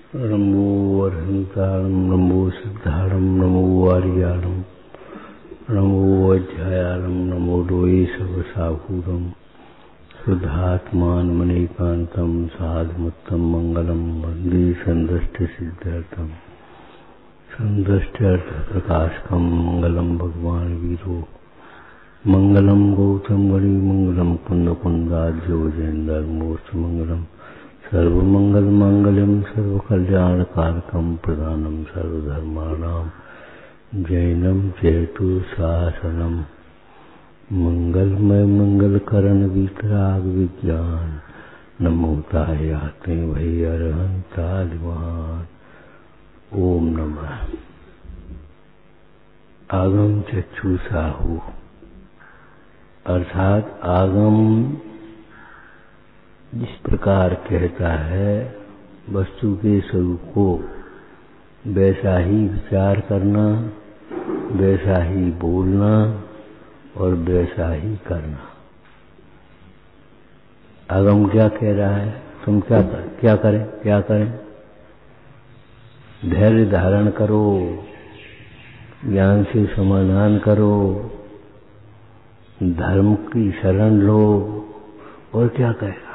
नमो अर्हंतारं नमो सिद्धारं नमो आर्याणं नमो अध्यायारं नमो लोये सर्वसाहूरं शुद्धात्मानमनेकान्तं साधुमुत्तम मंगलम वंदे संदृष्टिसिद्ध्यर्थं संदृष्ट्यर्थप्रकाशकं मंगलम भगवान वीरो मंगलम गौतम गणी मंगलम कुंदकुंदाज्यो जयेन्द्रमूर्तिमंगलम सर्वमंगल मांगल्यम सर्वकल्याणकारकम प्रदानम सर्वधर्माणां जैनम चेतु शासनम मंगलमय मंगलकरण वितराग विज्ञान नमोताय आते भय अरहंतालिमान। ओम नमः। आगम चक्षु साहू अर्थात आगम जिस प्रकार कहता है वस्तु के स्वरूप को वैसा ही विचार करना, वैसा ही बोलना और वैसा ही करना। आगम क्या कह रहा है? तुम क्या करें? धैर्य धारण करो, ज्ञान से समाधान करो, धर्म की शरण लो। और क्या कहेगा?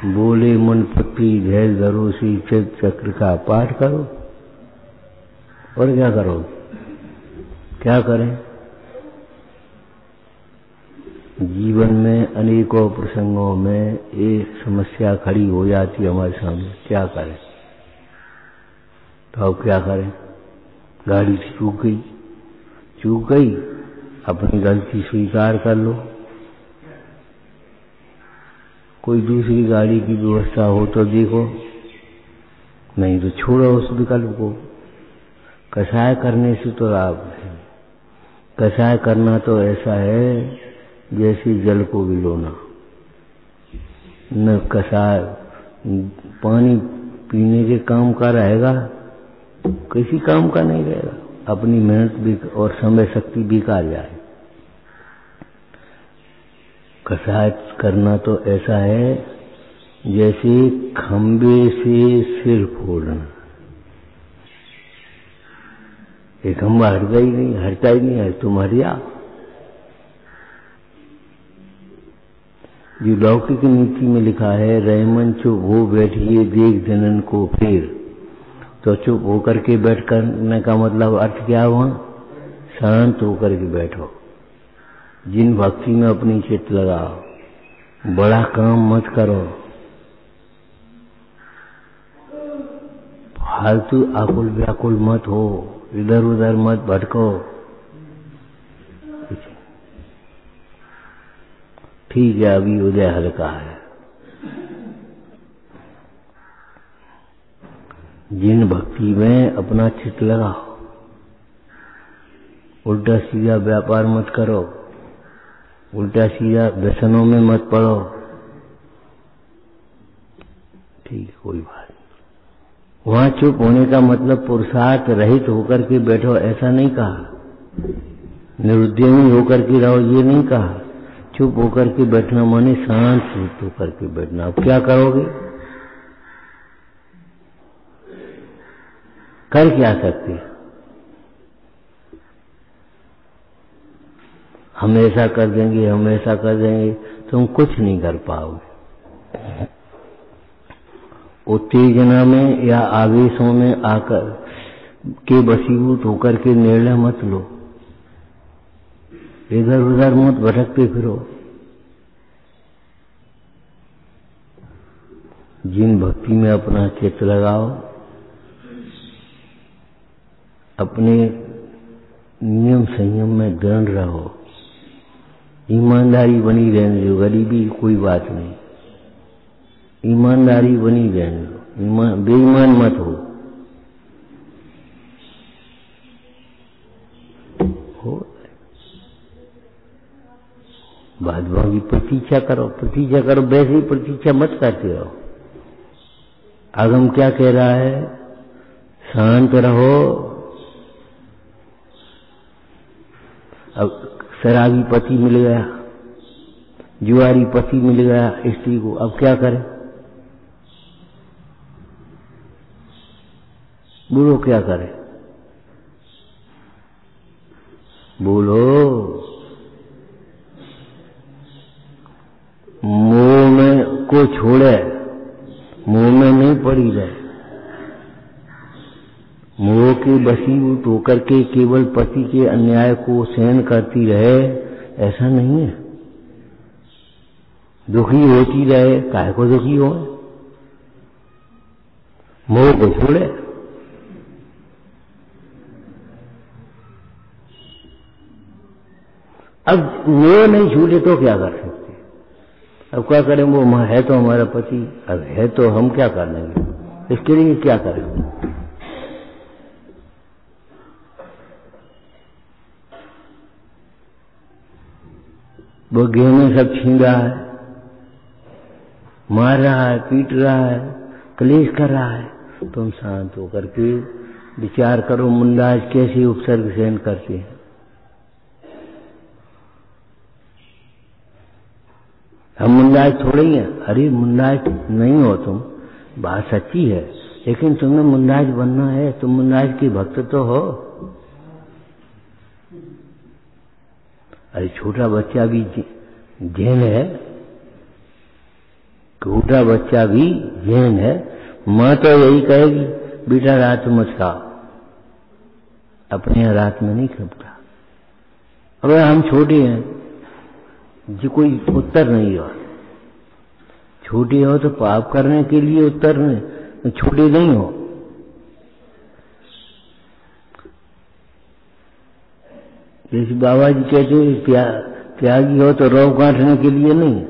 बोले मन पट्टी धैर्य धरो सी चक्र का पाठ करो। और क्या करो? क्या करें? जीवन में अनेकों प्रसंगों में एक समस्या खड़ी हो जाती है हमारे सामने। क्या करें? तो अब क्या करें? गाड़ी चूक गई, अपनी गलती स्वीकार कर लो। कोई दूसरी गाड़ी की व्यवस्था हो तो देखो, नहीं तो छोड़ो उस विकल्प को। कषाय करने से तो लाभ है। कषाय करना तो ऐसा है जैसे जल को विलोना। न कषाय पानी पीने के काम का रहेगा, किसी काम का नहीं रहेगा। अपनी मेहनत भी और समय शक्ति बेकार जाए। कषाय करना तो ऐसा है जैसे खंबे से सिर फोड़ना। एक खंबा हटता ही नहीं है, तुम हट जा। जो लौकिक नीति में लिखा है, रहमन चुप हो बैठिए देख जनन को फिर, तो चुप होकर के बैठ करने का मतलब अर्थ क्या हुआ? शांत होकर के बैठो। जिन भक्ति में अपनी चित्त लगाओ, बड़ा काम मत करो, फालतू आकुल व्याकुल मत हो, इधर उधर मत भटको। ठीक है, अभी उदय हल्का है। जिन भक्ति में अपना चित्त लगाओ, उल्टा सीधा व्यापार मत करो, उल्टा सीधा व्यसनों में मत पड़ो। ठीक है, कोई बात नहीं। वहां चुप होने का मतलब पुरुषार्थ रहित होकर के बैठो ऐसा नहीं कहा। निरुद्यमी होकर के रहो ये नहीं कहा। चुप होकर के बैठना माने शांत चित्त होकर के बैठना। अब क्या करोगे? कर क्या सकते? हम ऐसा कर देंगे, तुम कुछ नहीं कर पाओगे। उत्तेजना में या आवेशों में आकर के वशीभूत होकर के निर्णय मत लो। इधर उधर मत भटकते फिरो। जिन भक्ति में अपना चित्त लगाओ, अपने नियम संयम में दृढ़ रहो। ईमानदारी बनी रहने दो, गरीबी कोई बात नहीं, ईमानदारी बनी रहने दो, बेईमान मत हो। भाजपा की प्रतीक्षा करो, वैसे ही प्रतीक्षा मत करते रहो। आगम क्या कह रहा है? शांत रहो। अब शराबी पति मिल गया, जुआरी पति मिल गया स्त्री को, अब क्या करें? बोलो क्या करे, बोलो। मोह में को छोड़े, मोह में नहीं पड़ी रहे। मोह के वशीभूत होकर के केवल पति के अन्याय को सहन करती रहे, ऐसा नहीं है। दुखी होती रहे, काहे को दुखी हो। मोह को छोड़े। अब मोह नहीं छूटे तो क्या कर सकते। अब क्या करें, वो है तो हमारा पति, अब है तो हम क्या कर लेंगे, इसके लिए क्या करें। वो गहने सब छीन रहा है, मार रहा है, पीट रहा है, क्लेश कर रहा है। तुम शांत होकर के विचार करो, मुंडाज कैसे उपसर्ग सहन करते हैं। हम मुंडाज थोड़े ही हैं। अरे मुंडाज नहीं हो तुम, बात सच्ची है, लेकिन तुम्हें मुंडाज बनना है, तुम मुंडाज के भक्त तो हो। अरे छोटा बच्चा भी जैन है, छोटा बच्चा भी जैन है। माँ तो यही कहेगी, बेटा रात मत खाओ, अपने यहाँ रात में नहीं खपता। अब हम छोटे हैं जो कोई उत्तर नहीं हो, छोटे हो तो पाप करने के लिए उत्तर नहीं, छोटे नहीं हो। जैसे बाबा जी कहते त्यागी हो तो रौ गांठने के लिए नहीं।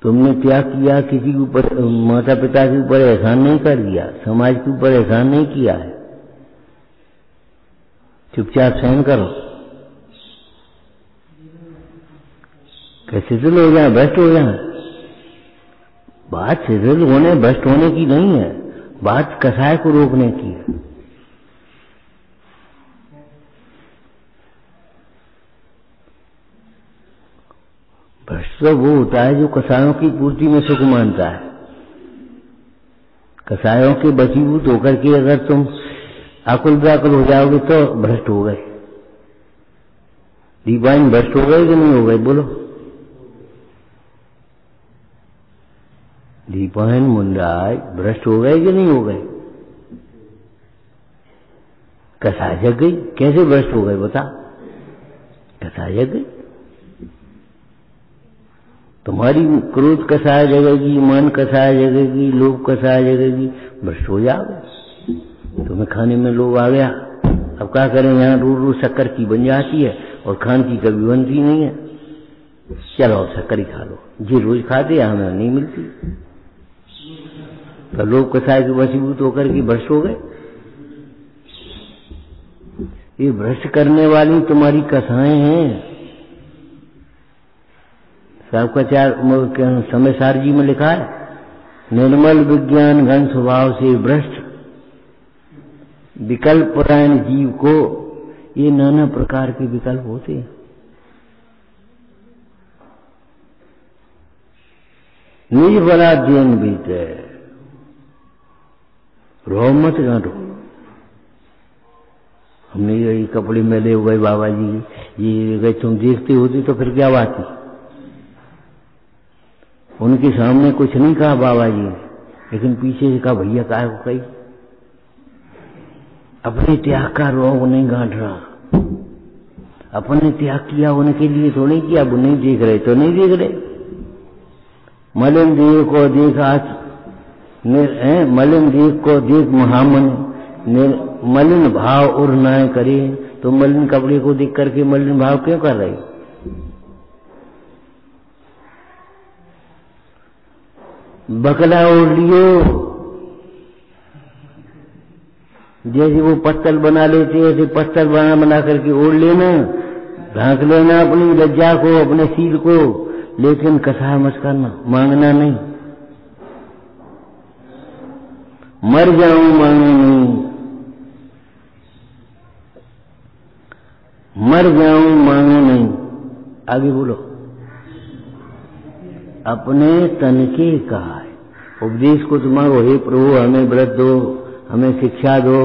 तुमने त्याग किया, किसी के ऊपर, माता पिता के ऊपर एहसान नहीं कर दिया, समाज के ऊपर एहसान नहीं किया है, चुपचाप सहन करो। कैसे सिद्ध हो जाए, भ्रष्ट हो जाए। बात सिद्ध होने भ्रष्ट होने की नहीं है, बात कसाय को रोकने की है। भ्रष्ट तो वो होता है जो कसायों की पूर्ति में सुख मानता है। कसायों के वशीभूत होकर के अगर तुम आकुल व्याकुल हो जाओगे तो भ्रष्ट हो गए। दीपाइन भ्रष्ट हो गए कि नहीं हो गए, बोलो। दीपाइन मुंडाज भ्रष्ट हो गए कि नहीं हो गए। कसाय जग गई, कैसे भ्रष्ट हो गए बता। कसाय जग गई, तुम्हारी क्रोध कसाय जगेगी, मन कसाय जगेगी, लोभ कसाय जगेगी, भ्रष्ट हो जाओगे। तुम्हें खाने में लोभ आ गया, अब क्या करें, यहाँ रोज शक्कर की बन जाती है और खान की कभी बनती नहीं है। चलो शक्कर ही खा लो, जी रोज खाते हैं, हमें नहीं मिलती। तो लोभ कसाय के वशीभूत होकर के भ्रष्ट हो गए। ये भ्रष्ट करने वाली तुम्हारी कसाएं हैं। सबका चार समय सार जी में लिखा है, निर्मल विज्ञान घन स्वभाव से भ्रष्ट विकल्प परायण जीव को ये नाना प्रकार के विकल्प होते हैं। निज बला देन बीते, रो मत गांठो। हमने ये कपड़े मैले हुए बाबा जी, ये तुम देखते होती तो फिर क्या बात थी। उनके सामने कुछ नहीं कहा बाबा जी ने, लेकिन पीछे से कहा भैया काय को कही। अपने त्याग का रोग नहीं गांठ रहा, अपने त्याग किया उनके लिए तो नहीं किया। वो नहीं देख रहे तो नहीं देख रहे। मलिन देह को देख आज, मलिन देह को देख महामन, मलिन भाव उर नाय करे। तो मलिन कपड़े को देख करके मलिन भाव क्यों कर रहे। बकला ओढ़ लियो, जैसे वो पत्तल बना लेते हैं ऐसे पत्तल बना करके ओढ़ लेना, ढांक लेना अपनी लज्जा को, अपने सील को, लेकिन कसाय मत करना, मांगना नहीं। मर जाऊं मांगू नहीं, मर जाऊं मांगू नहीं। आगे बोलो। अपने तन के कहा है, उपदेश को तुम्हारो, हे प्रभु हमें व्रत दो, हमें शिक्षा दो,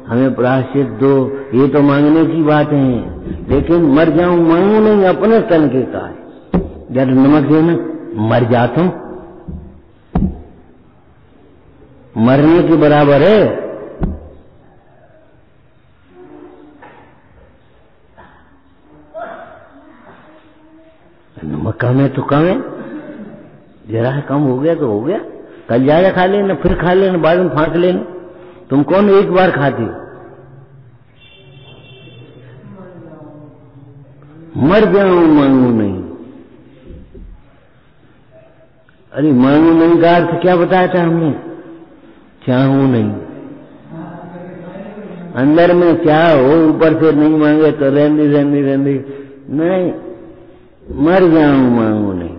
हमें प्रायश्चित दो, ये तो मांगने की बात है। लेकिन मर जाऊं मांगू नहीं, अपने तन के का है। जब नमक देना मर जाता हूं, मरने के बराबर है। नमक कम है तो कम है, जरा कम हो गया तो हो गया, कल ज्यादा खा लेना, फिर खा लेना, बाद में फाँक लेना। तुम कौन एक बार खाते? मर जाऊं मांगू नहीं। अरे मांगू नहीं का अर्थ क्या बताया था हमने? चाहूं नहीं। अंदर में चाह हो, ऊपर से नहीं मांगे तो रहने रहने रहने नहीं, मर जाऊं मांगू नहीं।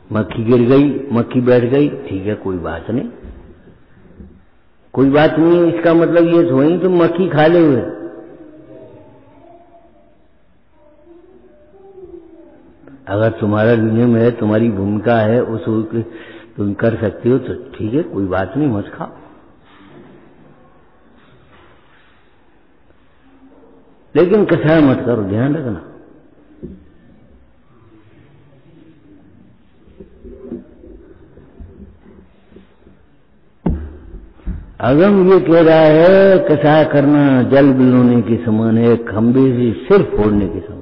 मक्खी गिर गई, मक्खी बैठ गई, ठीक है कोई बात नहीं, कोई बात नहीं। इसका मतलब ये थोड़ी तुम मक्खी खा ले हुए। अगर तुम्हारा दुनिया में है, तुम्हारी भूमिका है, उस तुम कर सकते हो तो ठीक है, कोई बात नहीं, मत खाओ। लेकिन कसाय मत करो, ध्यान रखना। अगम ये कह रहा है कसाय करना जल बिलोने के समान है, खंबे से सिर फोड़ने के समान।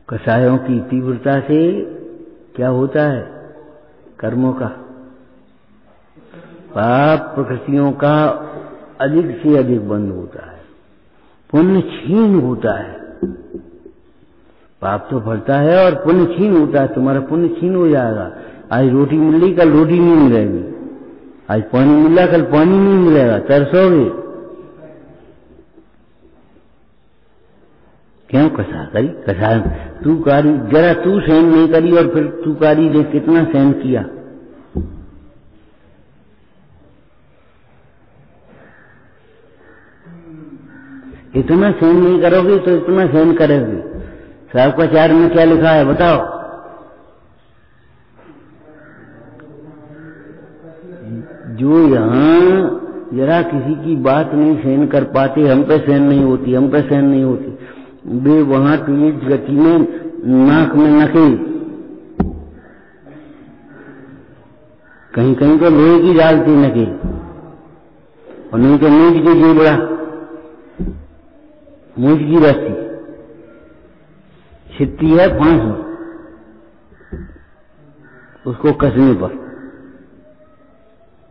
कसायों की तीव्रता से क्या होता है? कर्मों का, पाप प्रकृतियों का अधिक से अधिक बंद होता है, पुण्य क्षीण होता है। पाप तो बढ़ता है और पुण्य क्षीण होता है। तुम्हारा पुण्य क्षीण हो जाएगा। आज रोटी मिल रही, कल रोटी नहीं मिलेगी। आज पानी मिल रहा, कल पानी नहीं मिलेगा, तरसोगे। क्यों? कसा करी, कसा तू कारी, जरा तू सहन नहीं करी और फिर तू कारी देख कितना सहन किया। इतना सहन नहीं करोगे तो इतना सहन करोगे। साहब का चार में क्या लिखा है बताओ? जो यहाँ जरा किसी की बात नहीं सहन कर पाते, हम पे सहन नहीं होती, हम पे सहन नहीं होती, वे वहां तेज गति में नाक में नकेल, कहीं कहीं तो लोहे की डालती नकेल, और नहीं तो मूंछ की जेबड़ा, मूंछ की रस्सी छिपती है फांस में, उसको कसने पर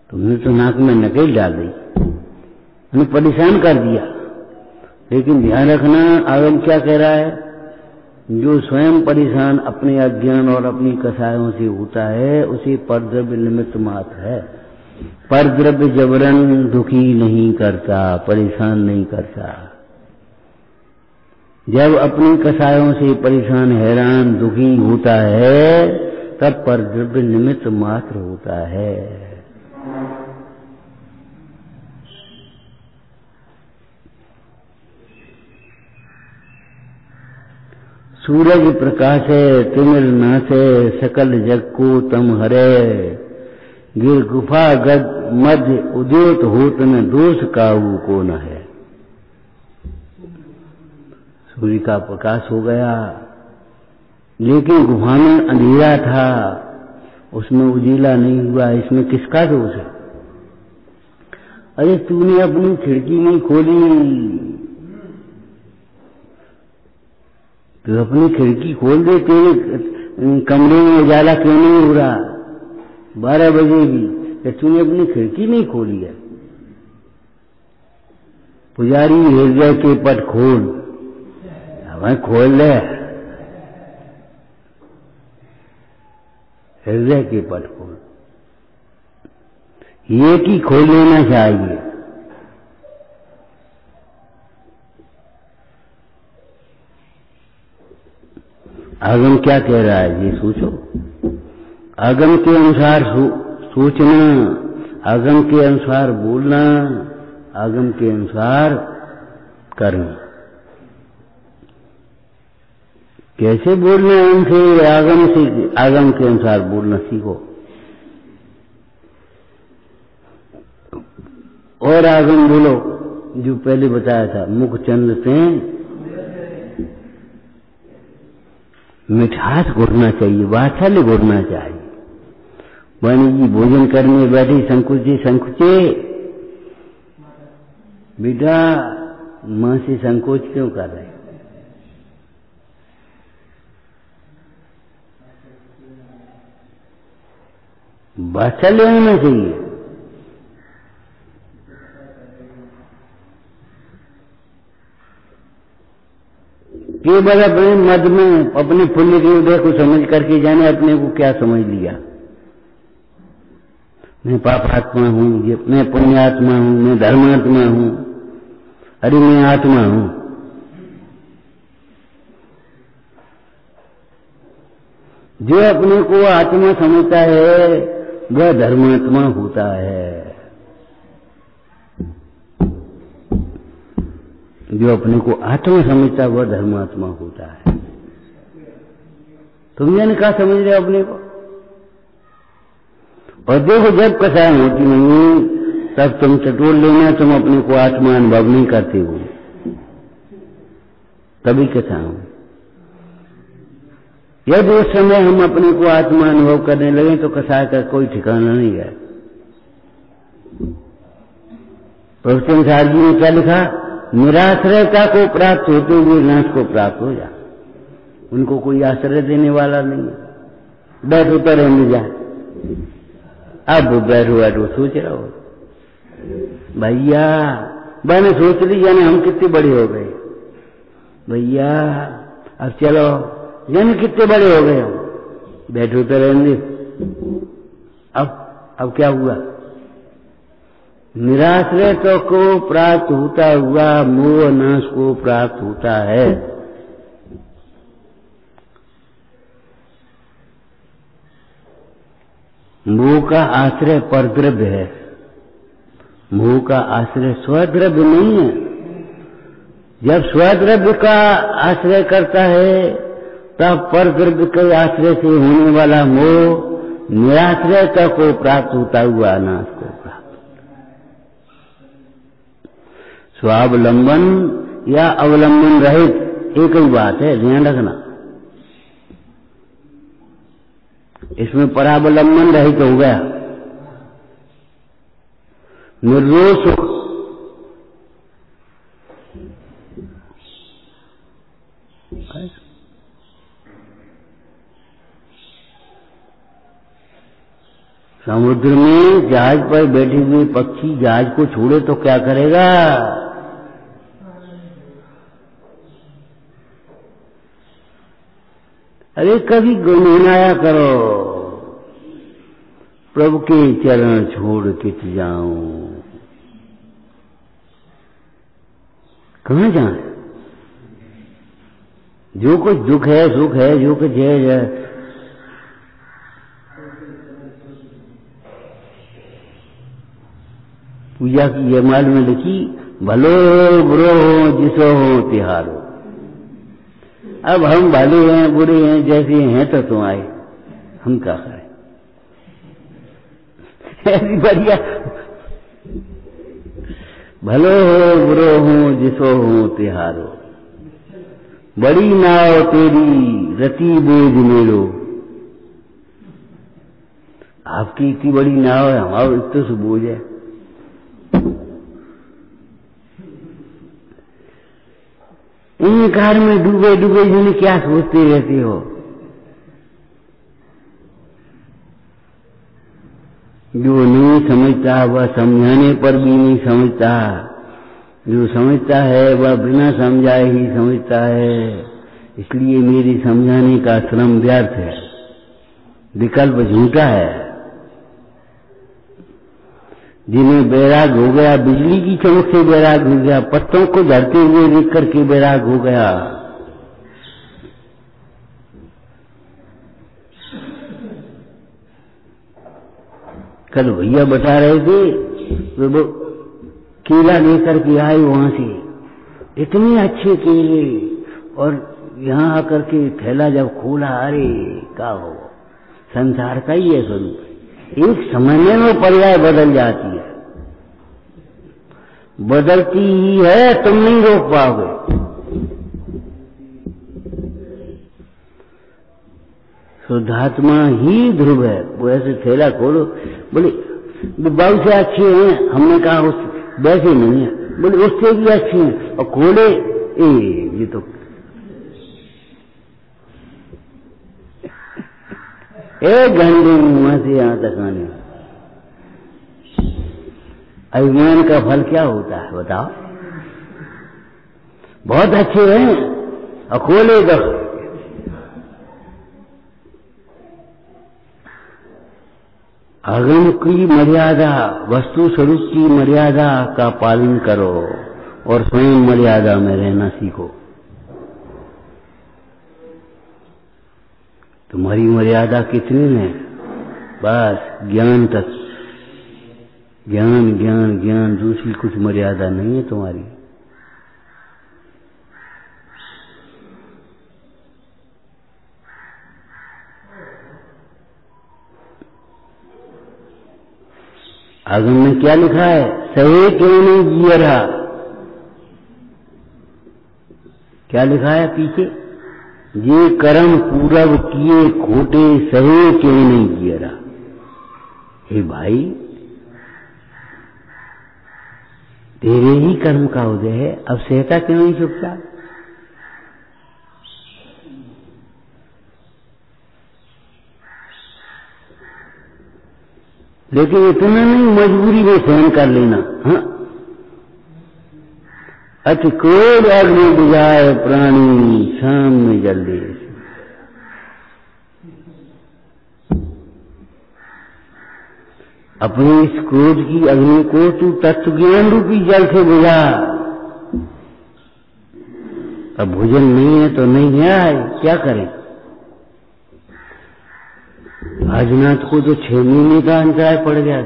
तुमने तो नाक में नकेल डाल दी, उन्हें परेशान कर दिया। लेकिन ध्यान रखना, आगम क्या कह रहा है? जो स्वयं परेशान अपने अज्ञान और अपनी कसायों से होता है, उसे परद्रव्य निमित्त मात्र है। परद्रव्य जबरन दुखी नहीं करता, परेशान नहीं करता। जब अपनी कसायों से परेशान, हैरान, दुखी होता है, तब परद्रव्य निमित्त मात्र होता है। सूरज प्रकाशे तिमिर नाचे, सकल जग को तम हरे, गिर गुफा गद मध्य उद्योत होत न दोष काऊ को न है। सूर्य का प्रकाश हो गया, लेकिन गुफा में अंधेरा था, उसमें उजीला नहीं हुआ, इसमें किसका दोष है? अरे तूने अपनी खिड़की नहीं खोली, तो अपनी खिड़की खोल दे, तेरे कमरे में उजाला क्यों नहीं हो रहा 12 बजे भी? तो तूने अपनी खिड़की नहीं खोली है। पुजारी हृदय के पट खोल, हमें खोल ले, हृदय के पट खोल, ये की खोल लेना चाहिए। आगम क्या कह रहा है ये सोचो। आगम के अनुसार सोचना, आगम के अनुसार बोलना, आगम के अनुसार करना। कैसे बोलना है उनसे, आगम के अनुसार बोलना सीखो। और आगम बोलो जो पहले बताया था, मुख चंद से मिठास घुटना चाहिए, वात्सल्य घुटना चाहिए। वाणी जी भोजन करने बैठी संकुचे संकुचे, बेटा मां से संकोच क्यों कर रहे? वात्सल्य होना चाहिए। केवल अपने मद में अपने पुण्य के उदय को समझ करके जाने अपने को क्या समझ लिया, मैं पापात्मा हूं, मैं पुण्यात्मा हूं, मैं धर्मात्मा हूं, अरे मैं आत्मा हूं। जो अपने को आत्मा समझता है वह धर्मात्मा होता है। जो अपने को आत्मा समझता है वह धर्मात्मा होता है। तुम जाने क्या समझ रहे हो अपने को? और देखो जब कसाय होती नहीं तब तुम टटोल लेना, तुम अपने को आत्मा अनुभव नहीं करते हो, तभी कथा हो। यदि उस समय हम अपने को आत्मा अनुभव करने लगे तो कसाय का कोई ठिकाना नहीं है। प्रवचन साहब जी ने क्या लिखा? निराश्रयता को प्राप्त होते हुए नाश को प्राप्त हो जा। उनको कोई आश्रय देने वाला नहीं है। बैठो तो रहने जा। अब बैठो बैठो सोच रहा हो भैया, मैंने सोच ली जाने हम कितने बड़े हो गए भैया, अब चलो जाने कितने बड़े हो गए हम, बैठो तो रहने। अब क्या हुआ? निराश्रय तो को प्राप्त होता हुआ मोह नाश को प्राप्त होता है। मोह का आश्रय परद्रव्य है, मोह का आश्रय स्वद्रव्य नहीं है। जब स्वद्रव्य का आश्रय करता है तब परद्रव्य के आश्रय से होने वाला मोह निराश्रयता को प्राप्त होता हुआ नाश को प्राप्त। स्वावलंबन या अवलंबन रहित एक ही बात है, ध्यान रखना। इसमें परावलंबन रहित हो गया। निर्दोष समुद्र में जहाज पर बैठे हुए पक्षी जहाज को छोड़े तो क्या करेगा? अरे कभी गुनगुनाया करो, प्रभु के चरण छोड़ कित जाऊं। कहां जाए? जो कुछ दुख है सुख है, जो कुछ है पूजा की यमाल में लिखी, भलो बुरो हो जिसो हो तिहारो। अब हम भले हैं बुरे हैं जैसे हैं तो तुम आए, हम क्या करें? ऐसी बढ़िया भलो हो बुरो हो जिसो हो तिहारो, बड़ी नाव तेरी रति बोझ मेलो। आपकी इतनी बड़ी नाव है, हमारा इतना से बोझ है। इन कार में डूबे डूबे जिन्हें क्या सोचते रहते हो? जो नहीं समझता वह समझाने पर भी नहीं समझता, जो समझता है वह बिना समझाए ही समझता है। इसलिए मेरी समझाने का श्रम व्यर्थ है, विकल्प झूठा है। जिन्हें बैराग हो गया, बिजली की चमक से बैराग हो गया, पत्तों को झड़ते हुए देख करके बैराग हो गया। कल भैया बता रहे थे वो केला लेकर के आए वहां से, इतने अच्छे केले और यहाँ आकर के थैला जब खोला, अरे क्या हो, संसार का ही है स्वरूप। एक समय में वो पर्याय बदल जाती है, बदलती ही है, तुम नहीं रोक पाओगे। शुद्धात्मा ही ध्रुव है। वो ऐसे थैला खोलो, बोले बाबू से अच्छी है, हमने कहा उस वैसे नहीं है, बोले उससे भी अच्छी है, और खोले ये तो एक घंटे मुंह से यहां तक आने। अभिमान का फल क्या होता है बताओ? बहुत अच्छे हैं और खोले तो अगम की मर्यादा, वस्तु स्वरूप की मर्यादा का पालन करो और स्वयं मर्यादा में रहना सीखो। तुम्हारी मर्यादा कितनी है? बस ज्ञान तक, ज्ञान ज्ञान ज्ञान, दूसरी कुछ मर्यादा नहीं है तुम्हारी। आगम में क्या लिखा है? सहे क्यों नहीं जिया रहा? क्या लिखा है पीछे? ये कर्म पूरब किए खोटे, सहे क्यों नहीं जिया रहा? हे भाई, तेरे ही कर्म का उदय है, अब सहता क्यों नहीं चुपचाप? लेकिन इतना नहीं मजबूरी में सहन कर लेना। हाँ, अति क्रोध अग्नि बुझाए प्राणी, शाम में जल्दी। अपने इस क्रोध की अग्नि को तू तत्व ज्ञान रूपी जल से बुझा। अब भोजन नहीं है तो नहीं है, क्या करें? आजनाथ को तो 6 महीने का अंतराय पड़ गया।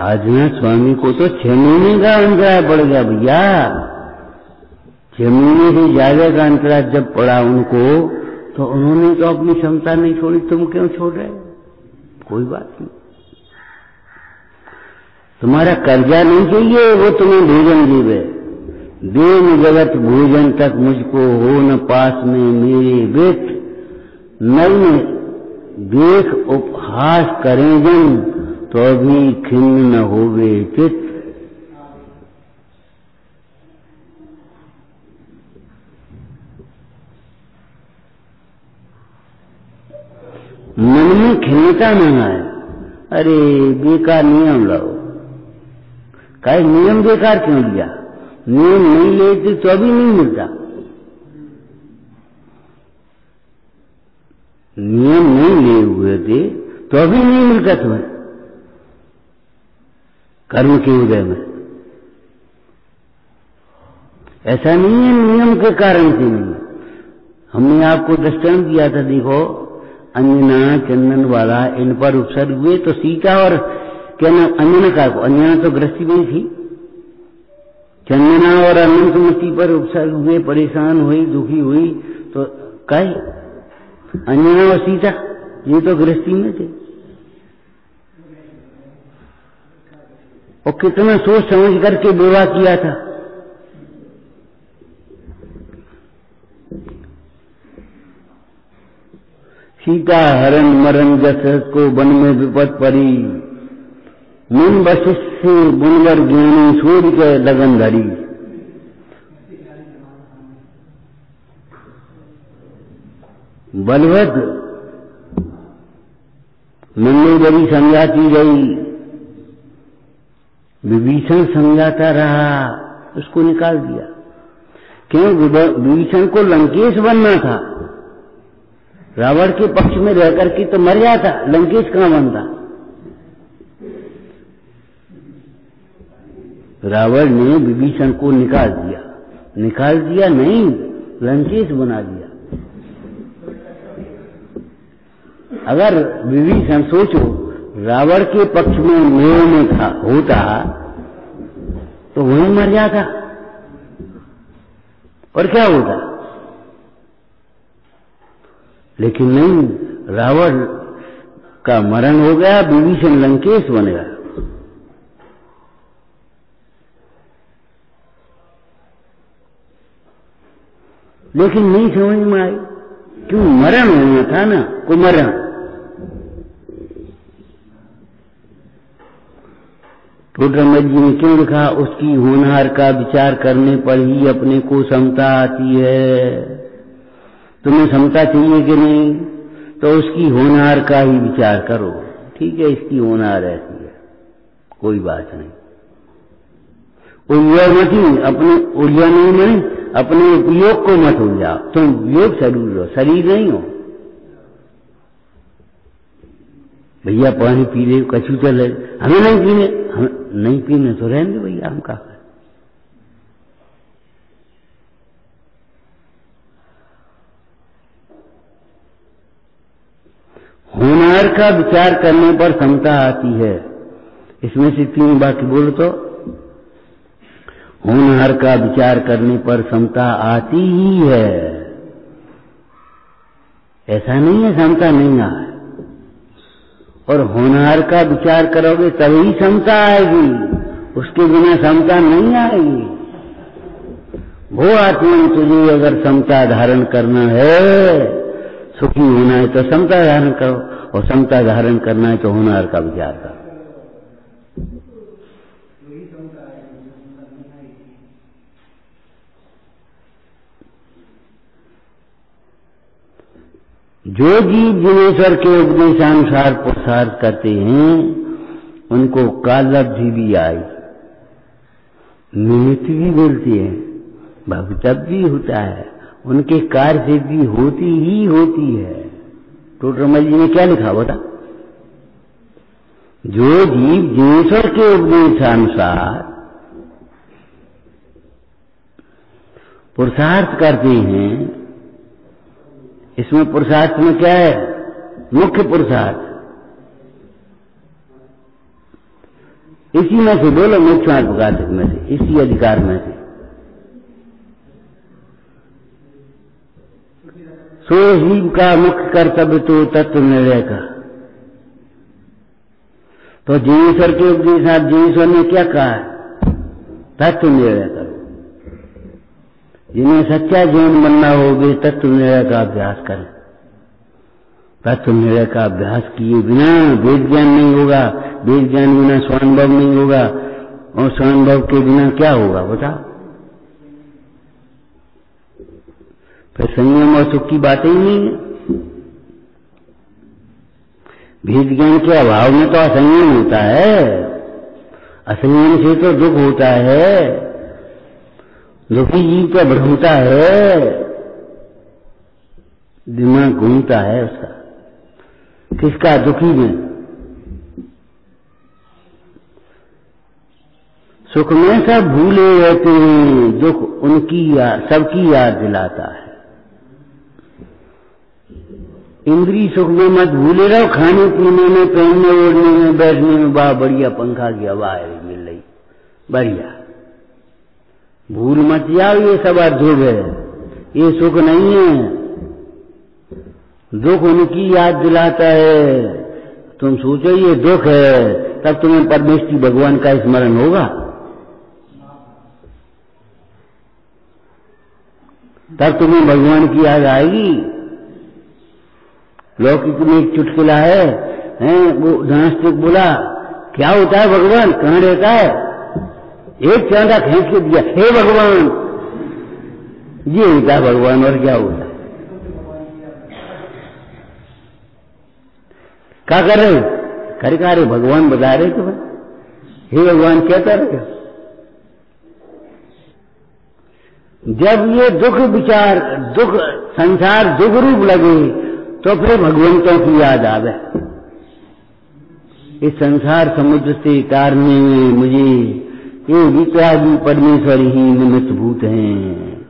आजनाथ स्वामी को तो 6 महीने का अंतराय पड़ गया भैया। 6 महीने से ज्यादा का अंतराय जब पड़ा उनको, तो उन्होंने तो अपनी क्षमता नहीं छोड़ी। तुम क्यों छोड़ रहे? कोई बात नहीं, तुम्हारा कर्जा नहीं चाहिए, वो तुम्हें भोजन देवे। देव जगत भोजन तक मुझको हो न पास में मेरे बेट, नग्न देख उपहास करें जन, तो भी खिन्न न होवे चित्त। मन में खिन्नता न आए। अरे बेकार नियम लाओ। कई नियम बेकार क्यों लिया? नियम नहीं लेते तो अभी नहीं मिलता। नियम नहीं लिए हुए थे तो अभी नहीं मिलता तुम्हें कर्म के उदय में। ऐसा नहीं है नियम के कारण से नहीं। हमने आपको दृष्टांत दिया था, देखो अंजना चंदन वाला इन पर उपसर्ग हुए तो सीता और क्या नाम अंजना का को, अंजना तो गृहस्थी में थी, चंदना और अनंतमती पर उपसर्ग हुए, परेशान हुई, दुखी हुई, तो कई अंजना और सीता ये तो गृहस्थी में थे। और कितना सोच समझ करके विवाह किया था। सीता हरण मरण जस को वन में विपद पड़ी, मुन वशिष्ठ से बुनवर ज्ञानी सूर्य के लगन धरी। बलवद मंदोदरी समझाती गई, विभीषण समझाता रहा, उसको निकाल दिया। क्यों? विभीषण को लंकेश बनना था, रावण के पक्ष में रह करके तो मर जाता, लंकेश कहां बनता? रावण ने विभीषण को निकाल दिया। निकाल दिया नहीं, लंकेश बना दिया। अगर विभीषण सोचो, रावण के पक्ष में मेरे में था होता तो वहीं मर जाता और क्या होता। लेकिन नहीं, रावण का मरण हो गया, विभीषण लंकेश बन गया। लेकिन नहीं समझ में आई, क्यों? मरण होना था ना, को मरण। टोडरमल जी ने क्यों लिखा, उसकी होनहार का विचार करने पर ही अपने को समता आती है। तुम्हें समता चाहिए कि नहीं, तो उसकी होनहार का ही विचार करो। ठीक है, इसकी होनहार ऐसी है, कोई बात नहीं। उल्या मत ही, अपने उल्या नहीं माने, अपने उपयोग को मत उलझाओ। तुम उपयोग शरीर हो, शरीर नहीं हो। भैया पानी पी ले, कछू चले, हमें नहीं पीने, हमें नहीं पीने तो रहने दो भैया, हम कहा। होनहार का विचार करने पर समता आती है। इसमें से 3 वाक्य बोलो तो। होनहार का विचार करने पर समता आती ही है, ऐसा नहीं है समता नहीं आए। और होनहार का विचार करोगे तभी समता आएगी, उसके बिना समता नहीं आएगी। वो आत्मा तुझे अगर समता धारण करना है, सुखी होना है तो समता धारण करो, और समता धारण करना है तो होनहार का विचार करो। जो जीव जिनेश्वर के उपदेशानुसार पुरुषार्थ करते हैं, उनको कालब्धि भी आई, निमित्त भी मिलती है, भवितव्य भी होता है, उनके कार्य सिद्धि होती ही होती है। टोडरमल जी ने क्या लिखा बता, जो जीव जिनेश्वर के उपदेशानुसार पुरुषार्थ करते हैं, इसमें पुरुषार्थ में क्या है? मुख्य पुरुषार्थ इसी में से बोलो, मुख्य मार्ग में से, इसी अधिकार में से। सो जीव का मुख्य कर्तव्य तो तत्व निर्णय का। तो जिनेश्वर के उपदेश, जिनेश्वर ने क्या कहा है? तत्व निर्णय करो। जिन्हें सच्चा जीवन बनना हो वे तत्व निर्णय का अभ्यास करें। तत्व निर्णय का अभ्यास किए बिना वेद ज्ञान नहीं होगा, वेद ज्ञान बिना स्वानुभव नहीं होगा, और स्वानुभव के बिना क्या होगा बताओ? फिर संयम और सुख की बातें ही नहीं है। वेद ज्ञान के अभाव में तो असंयम होता है, असंयम से तो दुख होता है, दुखी जीव का भ्रमता है, दिमाग घूमता है उसका। किसका? दुखी में। सुख में सब भूले रहते हैं, दुख उनकी सबकी याद दिलाता है। इंद्रिय सुख में मत भूले रहो, खाने पीने में, पहनने ओढ़ने में, बैठने में, वाह बढ़िया पंखा की हवा मिल रही, बढ़िया। भूल मत जाओ, ये सब अधूर है, ये सुख नहीं है। दुख उनकी याद दिलाता है। तुम सोचो ये दुख है, तब तुम्हें परमेश्वरी भगवान का स्मरण होगा, तब तुम्हें भगवान की याद आएगी। लौकिक में एक चुटकुला है, वो नास्तिक बोला, क्या होता है भगवान, कहाँ रहता है? एक चांदा खींच के दिया, हे भगवान, ये होता है भगवान, और क्या होता है? क्या कर रहे? करे भगवान बता रहे तुम्हें, हे भगवान कहता रहे। जब ये दुख विचार, दुख संसार दुख रूप लगे, तो फिर भगवंतों की याद आवे। इस संसार समुद्र से तारने में मुझे ये वितरागी परमेश्वर ही निमित्त भूत हैं,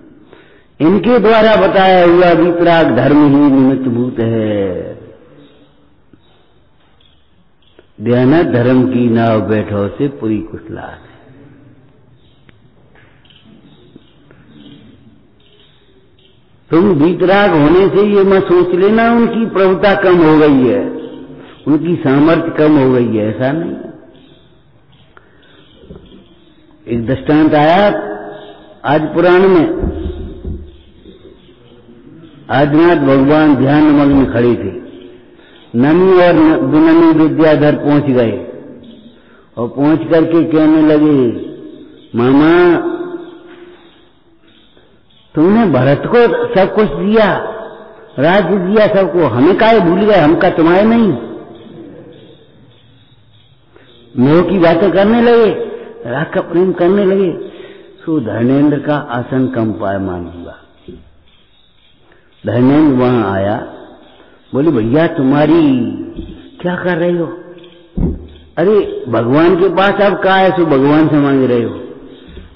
इनके द्वारा बताया हुआ वितराग धर्म ही निमित्त भूत है। ध्यान धर्म की नाव बैठो से पूरी कुशलास है। तुम वीतराग होने से ये मत सोच लेना उनकी प्रभुता कम हो गई है, उनकी सामर्थ्य कम हो गई है, ऐसा नहीं। एक दृष्टांत आया आज पुराण में, आदिनाथ भगवान ध्यान मग्न खड़े थे, नमी और दुनमी विद्याधर पहुंच गए और पहुंच करके कहने लगे, मामा तुमने भरत को सब कुछ दिया, राज्य दिया सबको, हमें काहे भूल गए, हम का तुम्हारे नहीं। मोह की बातें करने लगे, राग का प्रेम करने लगे। सो धर्मेंद्र का आसन कंपायमान हुआ। धर्मेंद्र वहां आया, बोले भैया तुम्हारी क्या कर रहे हो? अरे भगवान के पास अब कहा है, सो भगवान से मांग रहे हो।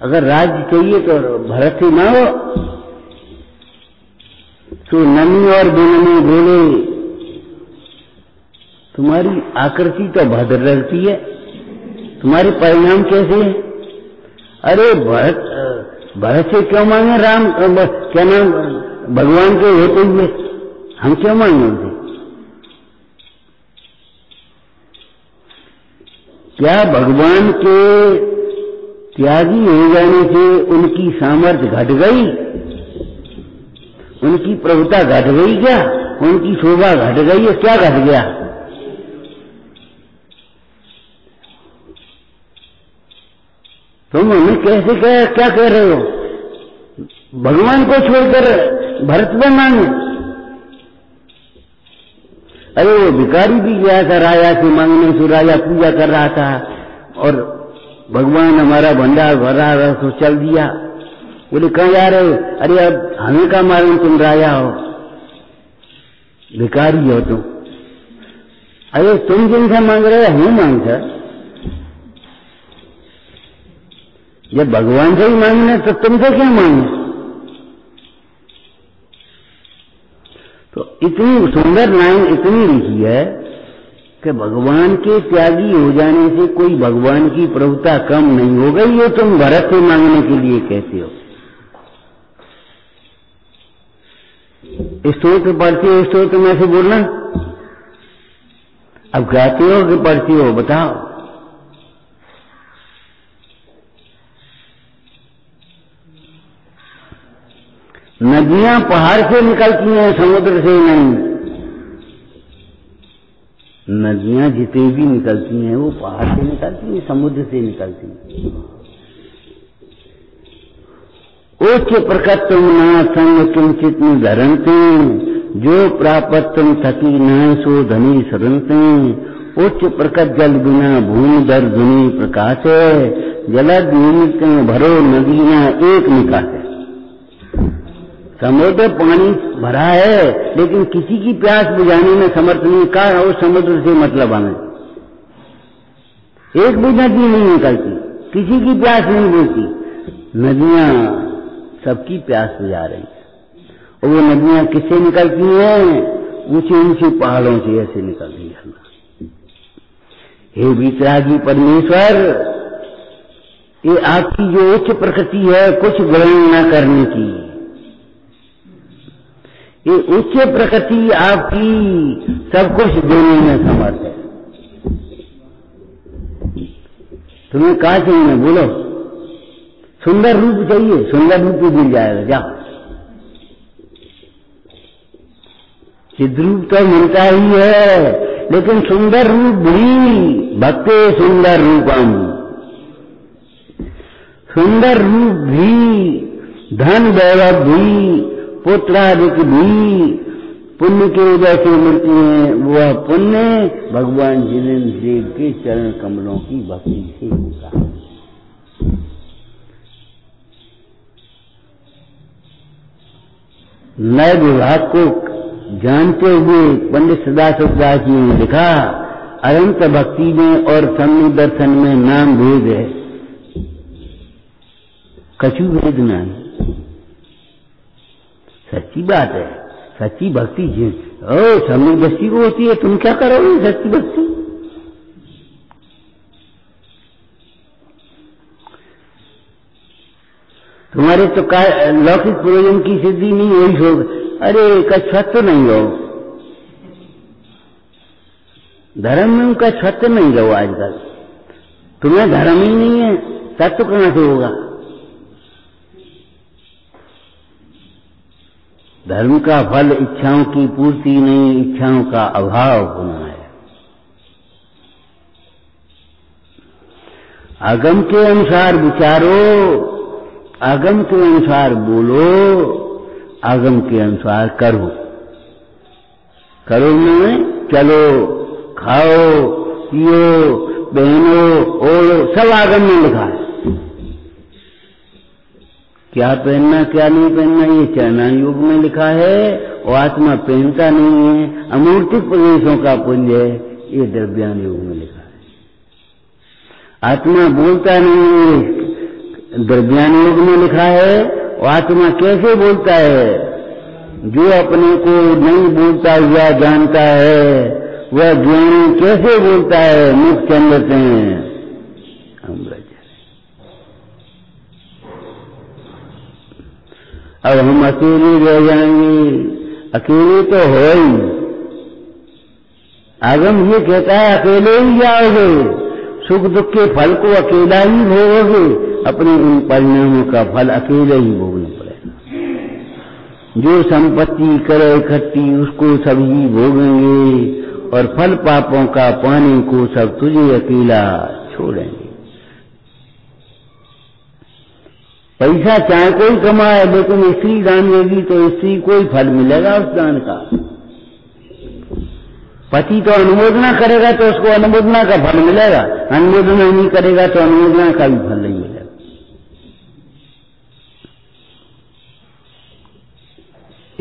अगर राज्य चाहिए तो भरत से मांगो। तो नमी और दुनमी बोले, तुम्हारी आकृति तो भद्र लगती है, तुम्हारे परिणाम कैसे है? अरे भरत से क्यों मांगे? राम क्या नाम भगवान के होते हुए हम क्यों मांगे उनसे? क्या भगवान के त्यागी हो जाने से उनकी सामर्थ्य घट गई, उनकी प्रभुता घट गई क्या? उनकी शोभा घट गई है? क्या घट गया? तुम हमें कैसे क्या कह रहे हो? भगवान को छोड़कर भरत में मांगे। अरे वो भिखारी भी गया था राजा से मांगने, से राजा पूजा कर रहा था और भगवान हमारा भंडार भर रहा था, तो चल दिया। बोले कहाँ जा रहे हो? अरे अब हमें का मालूम तुम राजा हो, भिखारी हो तुम। अरे तुम जिनसे मांग रहे हो हम मांग सर, जब भगवान से ही मांगने तो तुमसे क्या मांगे? तो इतनी सुंदर लाइन इतनी लिखी है कि भगवान के त्यागी हो जाने से कोई भगवान की प्रभुता कम नहीं हो गई, ये तुम भरत से मांगने के लिए कहते हो। स्तोत्र पढ़ते हो, स्तोत्र में से बोलना। अब गाते हो कि पढ़ते हो बताओ? नदियां पहाड़ से निकलती हैं, समुद्र से नहीं। नदियां जितनी भी निकलती हैं वो पहाड़ से निकलती हैं, समुद्र से निकलती हैं। उच्च प्रकटम न संग किंचित धरंते, जो प्राप्त तुम थकी न सो धनी सरंते। उच्च प्रकट जल बिना भूमि दर धुनी प्रकाश है, जलद निमित्त भरो नदियां एक निकास है। समुद्र पानी भरा है लेकिन किसी की प्यास बुझाने में समर्थ नहीं, कहा उस समुद्र से मतलब हमें एक भी नदी नहीं निकलती, किसी की प्यास नहीं बुझती। नदियां सबकी प्यास बुझा रही है और वो नदियां किससे निकलती हैं? ऊंचे ऊंचे पहाड़ों से ऐसे निकल रही है। हे वीतरागी परमेश्वर, ये आपकी जो उच्च प्रकृति है कुछ ग्रहण न करने की, ये उच्च प्रकृति आपकी सब कुछ देने में समर्थ है। तुम्हें कहा चाहिए? बोलो। सुंदर रूप चाहिए, सुंदर रूप भी मिल जाएगा, जाओ। चिद्रूप तो मिलता ही है लेकिन सुंदर रूप भी, भक्ते सुंदर रूपम, सुंदर रूप भी, धन वैभव भी, पुत्रादिक भी पुण्य के वजह से मिलती हैं। वह पुण्य भगवान जिनेन्द्र देव के चरण कमलों की भक्ति से होता है। नए विभाग को जानते हुए पंडित सदाशिव दास जी ने लिखा, अनंत भक्ति में और सम्यक दर्शन में नाम भेद है, कछु भेद नहीं। सच्ची बात है, सच्ची भक्ति सम्यक दृष्टि को होती है। तुम क्या करोगे सच्ची भक्ति? तुम्हारे तो लौकिक प्रयोजन की सिद्धि नहीं हुई हो। अरे कच्छत तो नहीं हो, धर्म में उनका छत्त नहीं रहो आजकल। तुम्हें धर्म ही नहीं है, तत्व कहां से होगा? धर्म का फल इच्छाओं की पूर्ति नहीं, इच्छाओं का अभाव होना है। आगम के अनुसार विचारो, आगम के अनुसार बोलो, आगम के अनुसार करो। करो में चलो, खाओ, पियो, पहनो, ओढ़ो, सब आगम में लिखा है। क्या पहनना क्या नहीं पहनना ये चरणान योग में लिखा है, और आत्मा पहनता नहीं है, अमूर्तिक प्रदेशों का पुंज है, ये द्रव्यान योग में लिखा है। आत्मा बोलता नहीं है, द्रव्यान योग में लिखा है। और आत्मा कैसे बोलता है? जो अपने को नहीं बोलता हुआ जानता है, वह ज्ञानी कैसे बोलता है? मुख चंद्रते हैं अमृत। अब हम अकेले रह जाएंगे, अकेले तो हो ही। आगम ये कहता है अकेले ही जाओगे, सुख दुख के फल को अकेला ही भोगोगे, अपने इन परिणामों का फल अकेले ही भोगना पड़ेगा। जो संपत्ति करे इकट्ठी उसको सभी भोगेंगे, और फल पापों का पाने को सब तुझे अकेला छोड़ेंगे। पैसा चाहे कोई कमाए, लेकिन स्त्री दान देगी तो स्त्री को ही फल मिलेगा उस दान का। पति तो अनुमोदना करेगा तो उसको अनुमोदना का फल मिलेगा, अनुमोदना नहीं करेगा तो अनुमोदना का भी फल नहीं मिलेगा।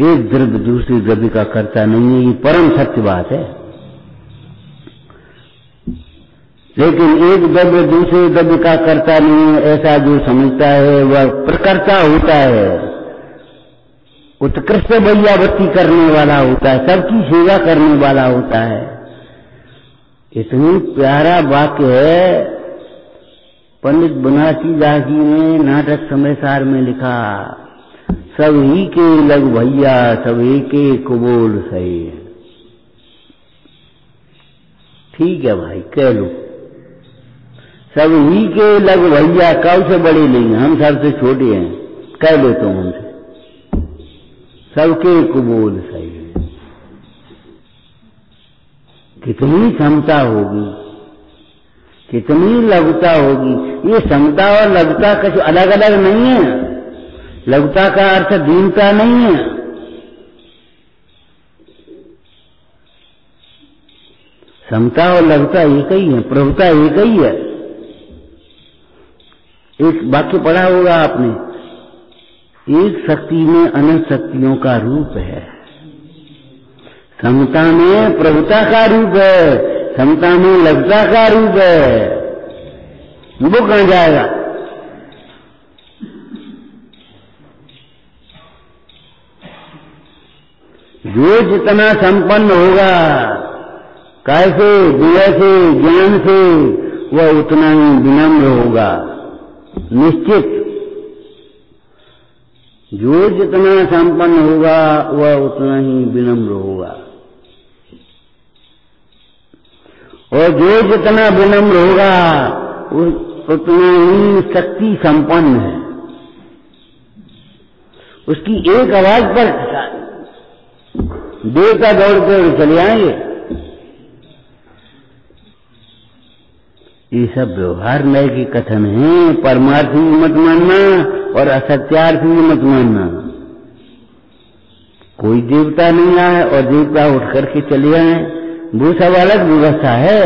एक द्रव्य दूसरे द्रव्य का करता नहीं है, ये परम सत्य बात है। लेकिन एक द्रव्य दूसरे द्रव्य का करता नहीं है, ऐसा जो समझता है वह प्रकर्ता होता है, उत्कृष्ट वैयावृत्ति करने वाला होता है, सबकी सेवा करने वाला होता है। इतनी प्यारा वाक्य है, पंडित बनारसी दास जी ने नाटक समयसार में लिखा, सब ही के लग भैया सब ही के कुबोल सही। ठीक है भाई, कह लो, सब ही के लग भैया, कब से बड़े नहीं, हम सबसे छोटे हैं, कह लो तुम हमसे, सबके कुबोल सही है। कितनी समता होगी, कितनी लघुता होगी। ये समता और लघुता कुछ अलग अलग नहीं है। लघुता का अर्थ दीनता नहीं है। समता और लघुता एक ही है, प्रभुता एक ही है। एक वाक्य पढ़ा होगा आपने, एक शक्ति में अनंत शक्तियों का रूप है। समता में प्रभुता का रूप है, समता में लघुता का रूप है। वो कहां जाएगा? जो जितना संपन्न होगा, कैसे विनय से ज्ञान से, वह उतना ही विनम्र होगा, निश्चित। जो जितना संपन्न होगा वह उतना ही विनम्र होगा, और जो जितना विनम्र होगा उतना ही शक्ति संपन्न है। उसकी एक आवाज पर देवता दौड़ कर चले आएंगे। ये सब व्यवहार नए के कथन हैं, परमार्थी मत मानना और असत्यार्थी मत मानना। कोई देवता नहीं आए और देवता उठ करके चले आए, वो सब अलग व्यवस्था है,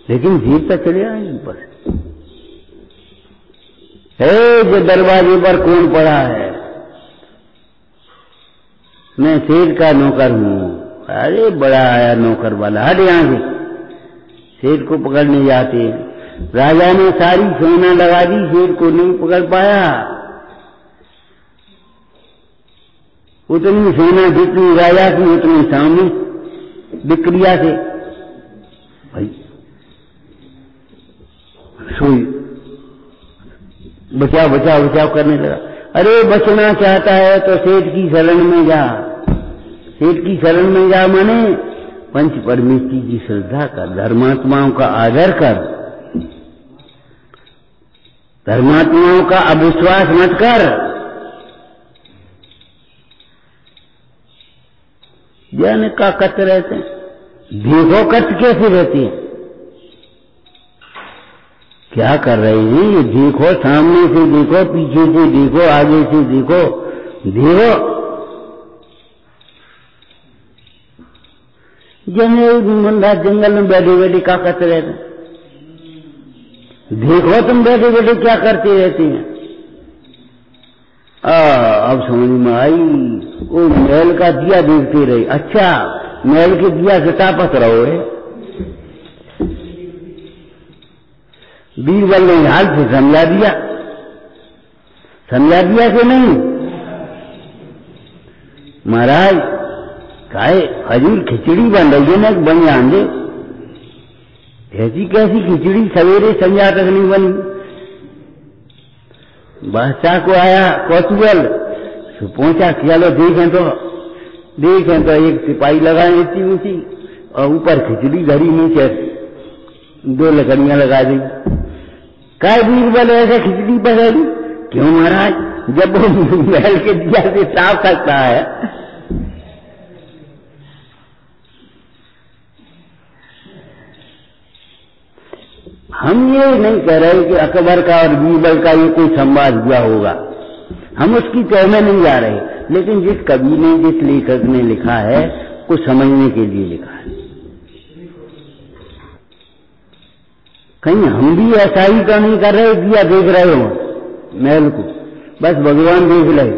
लेकिन देवता चले आए ऊपर। जो दरवाजे पर कौन पड़ा है? मैं शेर का नौकर हूं। अरे बड़ा आया नौकर वाला, हट यहां से। शेर को पकड़ने जाते, राजा ने सारी सेना लगा दी, शेर को नहीं पकड़ पाया। उतनी सेना जितनी राजा की उतनी सामने विक्रिया से भाई सोई बचाव बचाव बचाव करने लगा। अरे बचना चाहता है तो सेठ की शरण में जा। सेठ की शरण में जा माने पंच परमेष्ठी की श्रद्धा कर, धर्मात्माओं का आदर कर, धर्मात्माओं का अविश्वास मत कर। जन का कट रहते हैं, देखो कट कैसे रहती है, क्या कर रहे हैं ये, देखो सामने से देखो, पीछे से देखो, आगे से देखो, देखो जंगल जंगल में बैठे बैठे क्या करते रहते, देखो तुम बैठे बैठे क्या करती रहती हैं। अब समझ में आई, वो महल का दिया देखती रही। अच्छा महल के दिया से तापत रहो है। बीरबल ने हाल से समझा दिया कि नहीं महाराज काहे हजूर खिचड़ी बन रही है ना, बन जान दे। ऐसी कैसी खिचड़ी, सवेरे संध्या तक नहीं बनी। बादशाह को आया कौतूहल, पहुंचा, चलो देखें तो एक सिपाही लगाए इतनी ऊंची और ऊपर खिचड़ी धरी, नीचे 2 लकड़ियां लगा दी। काय बीरबल ऐसे खिचड़ी पकड़ी? क्यों महाराज, जब वो महल के दिया से साफ सकता है। हम ये नहीं कह रहे कि अकबर का और बीरबल का ये कोई संवाद हुआ होगा, हम उसकी तह में नहीं जा रहे, लेकिन जिस कवि ने, जिस लेखक ने लिखा है, कुछ समझने के लिए लिखा है। कहीं हम भी ऐसा ही तो नहीं कर रहे, दिया देख रहे हो महल को, बस भगवान देख रहे,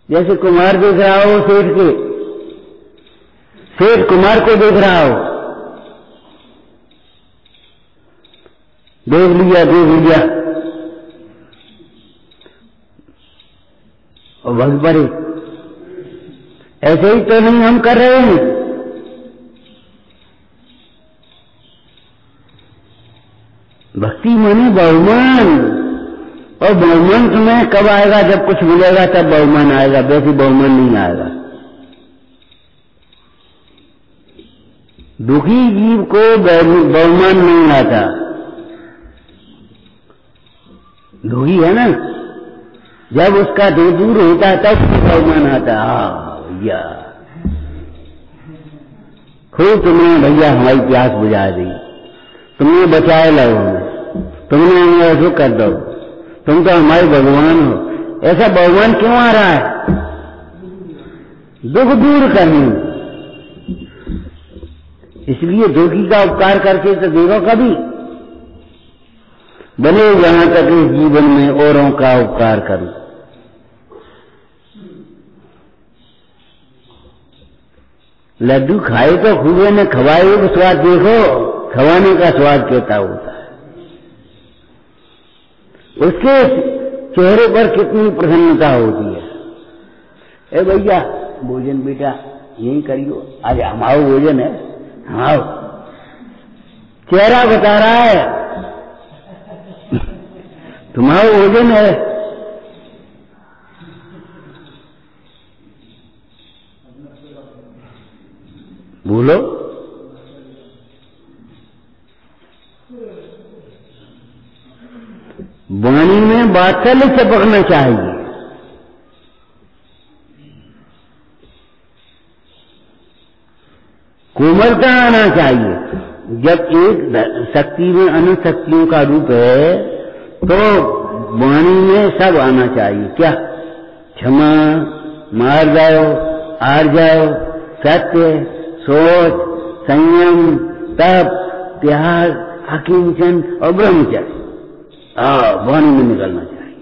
जैसे कुमार देख रहा हो सेठ कुमार को देख रहा हो, देख लिया और भग पड़े। ऐसे ही तो नहीं हम कर रहे हैं। भक्ति माने बहुमान, और बहुमान तुम्हें कब आएगा, जब कुछ मिलेगा तब बहुमान आएगा, वैसे बहुमान नहीं आएगा। दुखी जीव को बहुमान नहीं आता। दुखी है ना, जब उसका दूर होता है तब बहुमान आता। भैया खूब तुमने भैया हमारी प्यास बुझा दी, तुमने बचाए लोगों, तुमने हमें ऐसे कर दो, तुम तो हमारे भगवान हो। ऐसा भगवान क्यों आ रहा है? दुख दूर करने, इसलिए दुखी का उपकार करके तो देखो कभी, बने जहां तक इस जीवन में औरों का उपकार करूं। लड्डू खाए तो खुले ने खवाए, वो स्वाद देखो, खवाने का स्वाद कैसा होता है, उसके चेहरे पर कितनी प्रसन्नता होती है। ए भैया भोजन बेटा यही करियो, आज हमारा भोजन है, हाँ चेहरा बता रहा है तुम्हारा भोजन है। बोलो वाणी में वात्सल्य चपकना चाहिए। कोमलता आना चाहिए। जब एक शक्ति में अनंत शक्तियों का रूप है तो वाणी में सब आना चाहिए। क्या? क्षमा, मार जाओ, हार जाओ, सत्य, सोच, संयम, तप, त्याग, अकिंचन और ब्रह्मचर्य वाणी में निकलना चाहिए।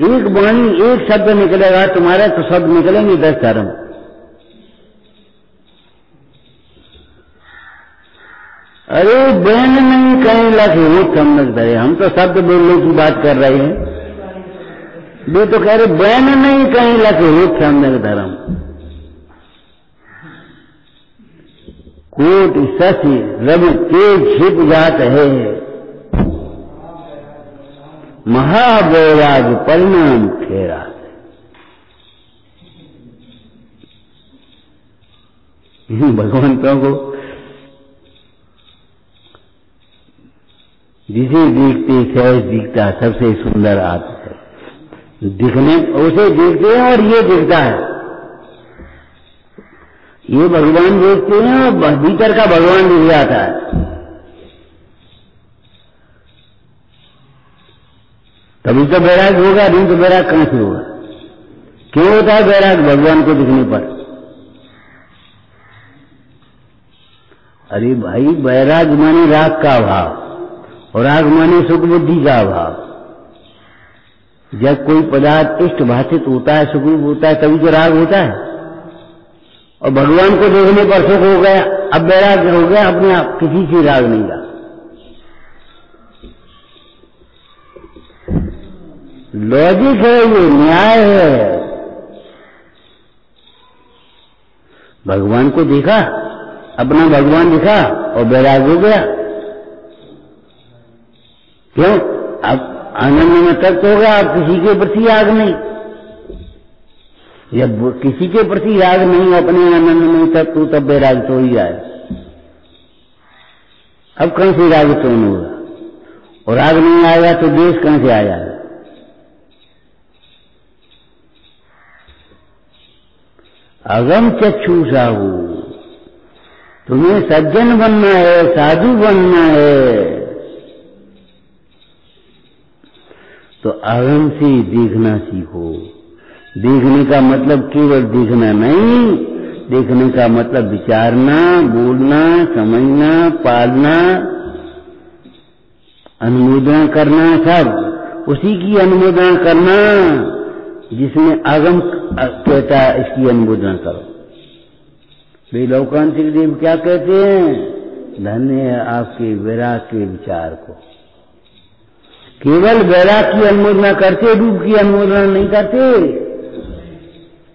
एक वाणी, एक शब्द निकलेगा तुम्हारा तो शब्द निकलेंगे 10 धर्म। अरे बैन नहीं कहीं लगे वो समझ रहे, हम तो शब्द बोलने की बात कर रहे हैं। वे तो कह रहे बैन नहीं कहीं लगे वो समझ धर्म। कोट सच रवि तेज छिप जात है, महावैराग परिणाम ठहरा। भगवंतों को जिसे देखते सहज दिखता सबसे सुंदर आत्मा है। दिखने उसे देखते हैं और ये दिखता है, ये भगवान देखते हैं और भीतर का भगवान दिख जाता है। तभी तो बैराग होगा, नहीं तो बैराग कहां से होगा? क्यों होता है बैराग? भगवान को दिखने पर। अरे भाई, बैराग माने राग का भाव, और राग माने सुख बुद्धि का भाव। जब कोई पदार्थ इष्ट भाषित होता है, सुखरूप होता है, तभी तो राग होता है। और भगवान को देखने पर सुख हो गया, अब बैराग हो गया अपने आप, किसी से राग नहीं रहा। लॉजिक है, ये न्याय है। भगवान को देखा, अपना भगवान दिखा और बैराग हो गया। क्यों? अब आनंद में तृप्त हो गया, अब किसी के प्रति राग नहीं। जब किसी के प्रति राग नहीं, अपने आनंद में तृप्त हो, तब बैराग तो ही आए। अब कहां से राग उत्पन्न होगा? और राग नहीं आएगा तो देश कहां से आ जाएगा? अगम चक्षु साहू, तुम्हें सज्जन बनना है, साधु बनना है, तो अगम से देखना सीखो। देखने का मतलब केवल देखना नहीं, देखने का मतलब विचारना, बोलना, समझना, पालना, अनुमोदना करना, सब उसी की अनुमोदना करना जिसमें आगम कहता है इसकी अनुमोदना करो। वे लौकांतिक देव क्या कहते हैं? धन्य है आपके वैराग के विचार को। केवल वैराग की अनुमोदना करते, रूप की अनुमोदना नहीं करते,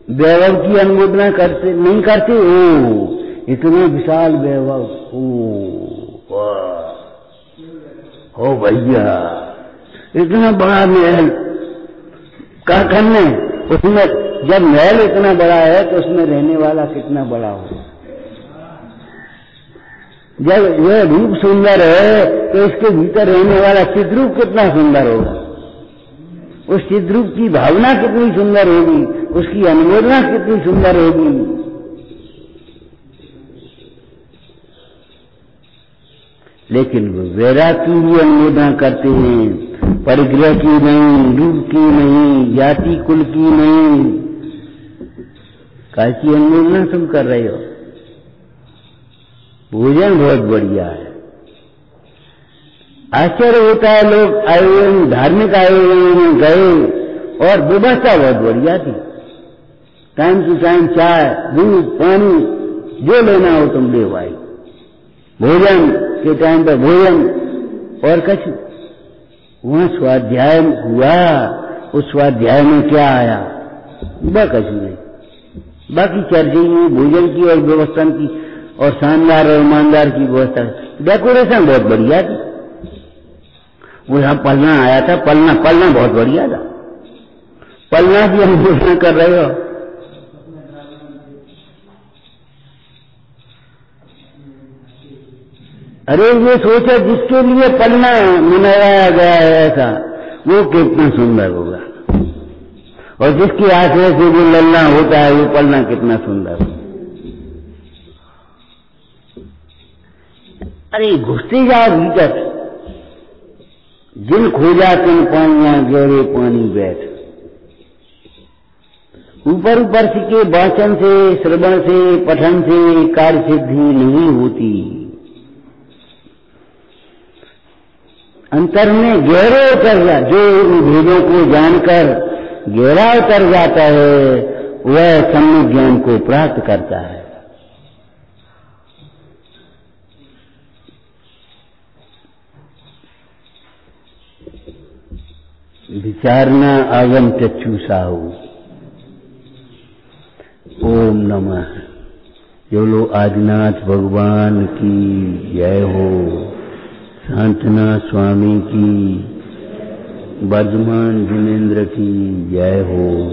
वैभव की अनुमोदना करते नहीं करते। ओ इतना विशाल वैभव, ओ भैया इतना बड़ा महल, क्या करने? उसमें जब महल इतना बड़ा है तो उसमें रहने वाला कितना बड़ा हो। जब यह रूप सुंदर है तो इसके भीतर रहने वाला चिद्रूप कितना सुंदर होगा। उस चिद्रूप की भावना कितनी सुंदर होगी, उसकी अनुमोदना कितनी सुंदर होगी। लेकिन वैराग की भी अनुमोदना करते हैं, परिग्रह की नहीं, रूप की नहीं, जाति कुल की नहीं, काय की अनुमोदना तुम कर रहे हो? भोजन बहुत बढ़िया है। आश्चर्य होता है, लोग आयोजन, धार्मिक आयोजन में गए और व्यवस्था बहुत बढ़िया थी। टाइम टू टाइम चाय, दूध, पानी, जो लेना हो तुम ले भाई। भोजन के टाइम पर भोजन और कुछ। वहां स्वाध्याय हुआ, उस स्वाध्याय में क्या आया? कुछ नहीं। बाकी चर्चा में भोजन की और व्यवस्था की और शानदार और ईमानदार की व्यवस्था, डेकोरेशन बहुत बढ़िया थी। वो यहां पलना आया था, पलना बहुत बढ़िया था। पलना की हम घोषणा कर रहे हो। अरे ये सोचो, जिसके लिए पलना मनाया गया है ऐसा, वो कितना सुंदर होगा। और जिसकी आश्रय से जो ललना होता है, वो पलना कितना सुंदर होगा। अरे घुसते जाओ भीतर, जिन खोजा तिन पानिया गहरे पानी बैठ। ऊपर ऊपर के वाचन से, श्रवण से, पठन से कार्य सिद्धि नहीं होती। अंतर में गहरे उतर जा, जो इन भेदों को जानकर गहरा उतर जाता है, वह सम्यक ज्ञान को प्राप्त करता है। विचारना आगम चक्षु साहू। ओम नमः। बोलो आदिनाथ भगवान की जय हो, शांतनाथ स्वामी की, वर्धमान जिनेन्द्र की जय हो।